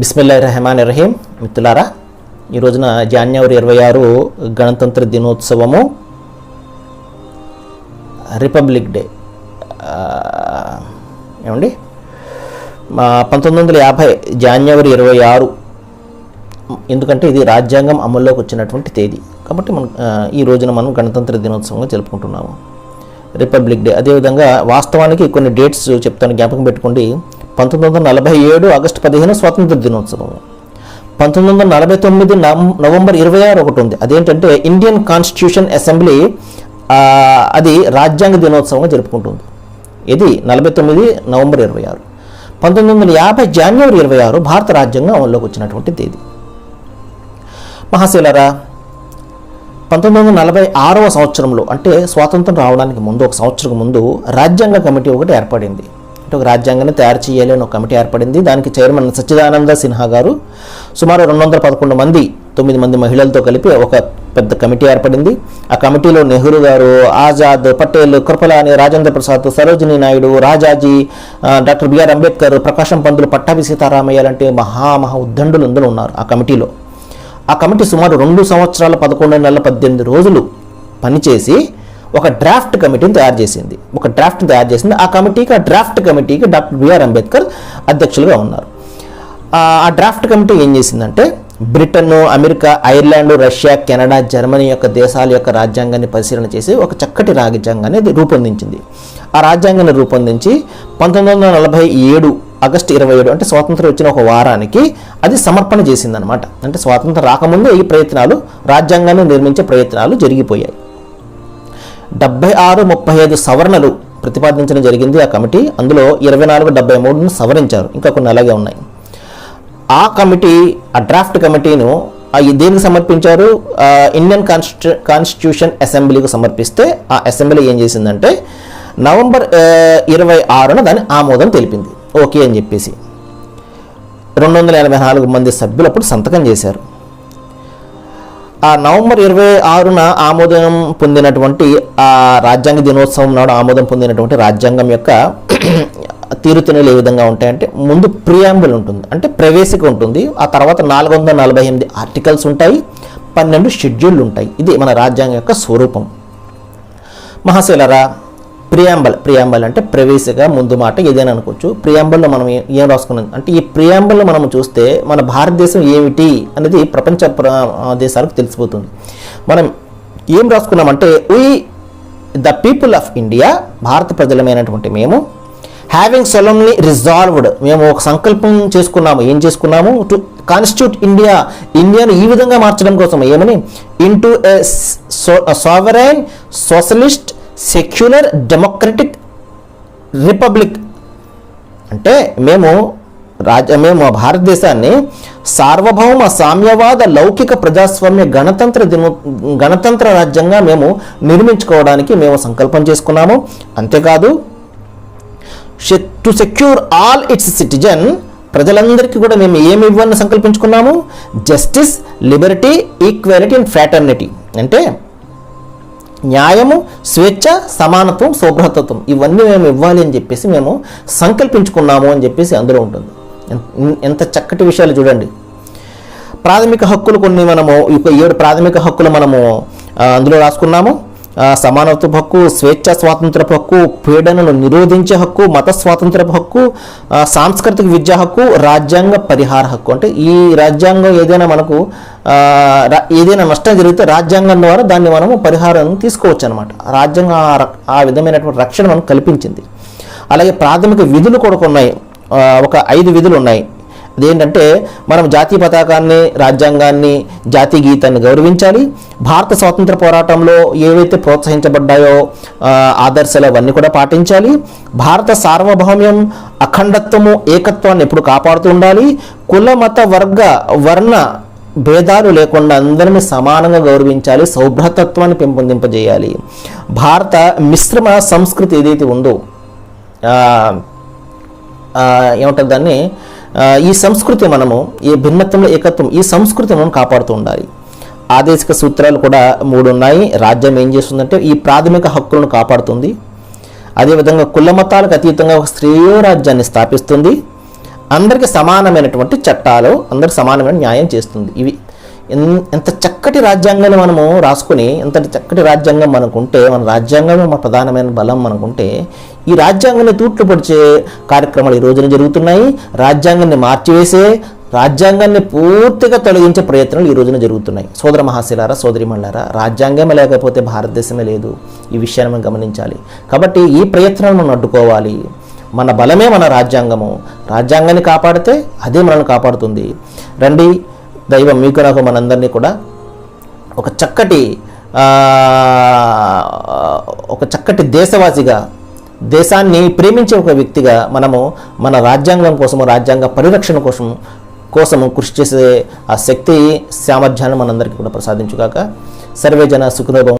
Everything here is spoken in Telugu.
బిస్మిల్లాహిర్రహమానిర్రహీం. మిత్రులారా, ఈ రోజున జనవరి 26 గణతంత్ర దినోత్సవము, రిపబ్లిక్ డే. ఏమండి, 1950 జనవరి 26, ఎందుకంటే ఇది రాజ్యాంగం అమల్లోకి వచ్చినటువంటి తేదీ కాబట్టి ఈ రోజున మనం గణతంత్ర దినోత్సవంగా జరుపుకుంటున్నాము, రిపబ్లిక్ డే. అదేవిధంగా వాస్తవానికి కొన్ని డేట్స్ చెప్తాను, జ్ఞాపకం పెట్టుకోండి. 1947 ఆగస్టు 15 స్వాతంత్ర దినోత్సవం. 1949 నవంబర్ 26 ఒకటి ఉంది, అదేంటంటే ఇండియన్ కాన్స్టిట్యూషన్ అసెంబ్లీ, అది రాజ్యాంగ దినోత్సవంగా జరుపుకుంటుంది. ఇది 49 నవంబర్ 26. 1950 జనవరి 26 భారత రాజ్యాంగం అమల్లోకి వచ్చినటువంటి తేదీ. మహాశీలరా, 1946వ సంవత్సరంలో, అంటే స్వాతంత్రం రావడానికి ముందు, ఒక సంవత్సరం ముందు రాజ్యాంగ కమిటీ ఒకటి ఏర్పడింది. అంటే ఒక రాజ్యాంగాన్ని తయారు చేయాలి అని ఒక కమిటీ ఏర్పడింది. దానికి చైర్మన్ సచ్చిదానంద సిన్హా గారు, సుమారు 211 మంది, 9 మంది మహిళలతో కలిపి ఒక పెద్ద కమిటీ ఏర్పడింది. ఆ కమిటీలో నెహ్రూ గారు, ఆజాద్, పటేల్, కృపలాని, రాజేంద్ర ప్రసాద్, సరోజినీ నాయుడు, రాజాజీ, డాక్టర్ బిఆర్ అంబేద్కర్, ప్రకాశం పంతులు, పట్టాభి సీతారామయ్య లాంటి మహా ఉద్దండులు అందరూ ఉన్నారు ఆ కమిటీలో. ఆ కమిటీ సుమారు 2 సంవత్సరాల 11 నెలల 18 రోజులు పనిచేసి ఒక డ్రాఫ్ట్ కమిటీని తయారు చేసింది. ఆ డ్రాఫ్ట్ కమిటీకి డాక్టర్ బిఆర్ అంబేద్కర్ అధ్యక్షులుగా ఉన్నారు. ఆ డ్రాఫ్ట్ కమిటీ ఏం చేసిందంటే, Britain, America, Ireland, Russia, Canada, Germany యొక్క దేశాల యొక్క రాజ్యాంగాన్ని పరిశీలన చేసి ఒక చక్కటి రాజ్యాంగాన్ని రూపొందించింది. ఆ రాజ్యాంగాన్ని రూపొందించి 1947 ఆగస్టు 27, అంటే స్వాతంత్రం వచ్చిన ఒక వారానికి అది సమర్పణ చేసిందనమాట. అంటే స్వాతంత్రం రాకముందే ఈ ప్రయత్నాలు, రాజ్యాంగాన్ని నిర్మించే ప్రయత్నాలు జరిగిపోయాయి. 76-35 సవరణలు ప్రతిపాదించడం జరిగింది ఆ కమిటీ. అందులో 24-73ను సవరించారు, ఇంకా కొన్ని అలాగే ఉన్నాయి. ఆ కమిటీ, ఆ డ్రాఫ్ట్ కమిటీను దేనికి సమర్పించారు? ఇండియన్ కాన్స్టిట్యూషన్ అసెంబ్లీకి సమర్పిస్తే ఆ అసెంబ్లీ ఏం చేసిందంటే నవంబర్ 26న దాని ఆమోదం తెలిపింది, ఓకే అని చెప్పేసి. 284 మంది సభ్యులు అప్పుడు సంతకం చేశారు. ఆ నవంబర్ 26న ఆమోదం పొందినటువంటి, ఆ రాజ్యాంగ దినోత్సవం నాడు ఆమోదం పొందినటువంటి రాజ్యాంగం యొక్క తీరుతెన్నులు ఏ విధంగా ఉంటాయంటే, ముందు ప్రియాంబుల్ ఉంటుంది, అంటే ప్రవేశిక ఉంటుంది. ఆ తర్వాత 448 ఆర్టికల్స్ ఉంటాయి, 12 షెడ్యూళ్ళు ఉంటాయి. ఇది మన రాజ్యాంగం యొక్క స్వరూపం. మహాశీలరా, ప్రియాంబల్ అంటే ప్రవేశిక, ముందు మాట, ఏదైనా అనుకోవచ్చు. ప్రియాంబల్లో మనం ఏం రాసుకున్నాం అంటే, ఈ ప్రియాంబల్లో మనం చూస్తే మన భారతదేశం ఏమిటి అనేది ప్రపంచ దేశాలకు తెలిసిపోతుంది. మనం ఏం రాసుకున్నామంటే, ద పీపుల్ ఆఫ్ ఇండియా, భారత ప్రజలమైనటువంటి మేము, హ్యావింగ్ సొలమ్లీ రిజాల్వ్డ్, మేము ఒక సంకల్పం చేసుకున్నాము. ఏం చేసుకున్నాము? టు కాన్స్టిట్యూట్ ఇండియాను ఈ విధంగా మార్చడం కోసం. ఏమని? ఇంటూ ఏ సావరైన్, సోషలిస్ట్, సెక్యులర్, డెమోక్రటిక్ రిపబ్లిక్. అంటే మేము భారతదేశాన్ని సార్వభౌమ, సామ్యవాద, లౌకిక ప్రజాస్వామ్య గణతంత్ర రాజ్యంగా మేము నిర్మించుకోవడానికి మేము సంకల్పం చేసుకున్నాము. అంతేకాదు, to secure all its citizen, ప్రజలందరికీ కూడా మేము ఏమి ఇవ్వాలని సంకల్పించుకున్నాము? Justice, liberty, equality and fraternity. అంటే న్యాయము, స్వేచ్ఛ, సమానత్వం, సౌభ్రతత్వం, ఇవన్నీ మేము ఇవ్వాలి అని చెప్పేసి మేము సంకల్పించుకున్నాము అని చెప్పేసి అందులో ఉంటుంది. ఎంత చక్కటి విషయాలు చూడండి. ప్రాథమిక హక్కులు కొన్ని, మనము 7 ప్రాథమిక హక్కులు మనము అందులో రాసుకున్నాము. సమానత్వ హక్కు, స్వేచ్ఛ స్వాతంత్రపు హక్కు, పీడనను నిరోధించే హక్కు, మత స్వాతంత్రపు హక్కు, సాంస్కృతిక విద్యా హక్కు, రాజ్యాంగ పరిహార హక్కు. అంటే ఈ రాజ్యాంగం ఏదైనా ఏదైనా నష్టం జరిగితే రాజ్యాంగం ద్వారా దాన్ని మనము పరిహారం తీసుకోవచ్చు అనమాట. రాజ్యాంగం ఆ విధమైనటువంటి రక్షణ మనకు కల్పించింది. అలాగే ప్రాథమిక విధులు కూడా ఉన్నాయి, ఒక 5 విధులు ఉన్నాయి. అదేంటంటే, మనం జాతీయ పతాకాన్ని, రాజ్యాంగాన్ని, జాతీయ గీతాన్ని గౌరవించాలి. భారత స్వాతంత్ర పోరాటంలో ఏవైతే ప్రోత్సహించబడ్డాయో ఆదర్శాలు అవన్నీ కూడా పాటించాలి. భారత సార్వభౌమ్యం, అఖండత్వము, ఏకత్వాన్ని ఎప్పుడు కాపాడుతూ ఉండాలి. కుల, మత, వర్ణ భేదాలు లేకుండా అందరినీ సమానంగా గౌరవించాలి. సౌభ్రతత్వాన్ని పెంపొందింపజేయాలి. భారత మిశ్రమ సంస్కృతి ఏదైతే ఉందో, ఏమంటారు దాన్ని, ఈ సంస్కృతి, మనము ఈ భిన్నత్వంలో ఏకత్వం, ఈ సంస్కృతి మనం కాపాడుతూ ఉండాలి. ఆదేశిక సూత్రాలు కూడా 3 ఉన్నాయి. రాజ్యం ఏం చేస్తుందంటే ఈ ప్రాథమిక హక్కులను కాపాడుతుంది. అదేవిధంగా కుల మతాలకు అతీతంగా ఒక శ్రేయో రాజ్యాన్ని స్థాపిస్తుంది. అందరికీ సమానమైనటువంటి చట్టాలు, అందరికి సమానమైన న్యాయం చేస్తుంది. ఇవి ఎంత చక్కటి రాజ్యాంగాన్ని మనము రాసుకుని, ఎంత చక్కటి రాజ్యాంగం మనకుంటే, మన రాజ్యాంగమే మన ప్రధానమైన బలం మనకుంటే, ఈ రాజ్యాంగాన్ని తూట్లు పొడిచే కార్యక్రమాలు ఈ రోజున జరుగుతున్నాయి. రాజ్యాంగాన్ని మార్చివేసే, రాజ్యాంగాన్ని పూర్తిగా తొలగించే ప్రయత్నాలు ఈ రోజున జరుగుతున్నాయి. సోదర మహాశిలారా, సోదరిమణులారా, రాజ్యాంగమే లేకపోతే భారతదేశమే లేదు. ఈ విషయాన్ని మనం గమనించాలి. కాబట్టి ఈ ప్రయత్నాలను మనం అడ్డుకోవాలి. మన బలమే మన రాజ్యాంగము. రాజ్యాంగాన్ని కాపాడితే అదే మనల్ని కాపాడుతుంది. రండి, దైవం మీకు నాకు మనందరినీ కూడా ఒక చక్కటి దేశవాసిగా, దేశాన్ని ప్రేమించే ఒక వ్యక్తిగా మనము మన రాజ్యాంగం కోసము, రాజ్యాంగ పరిరక్షణ కోసము కృషి చేసే ఆ శక్తి సామర్థ్యాన్ని మనందరికీ కూడా ప్రసాదించుగాక. సర్వే జన సుఖినో భవంతు.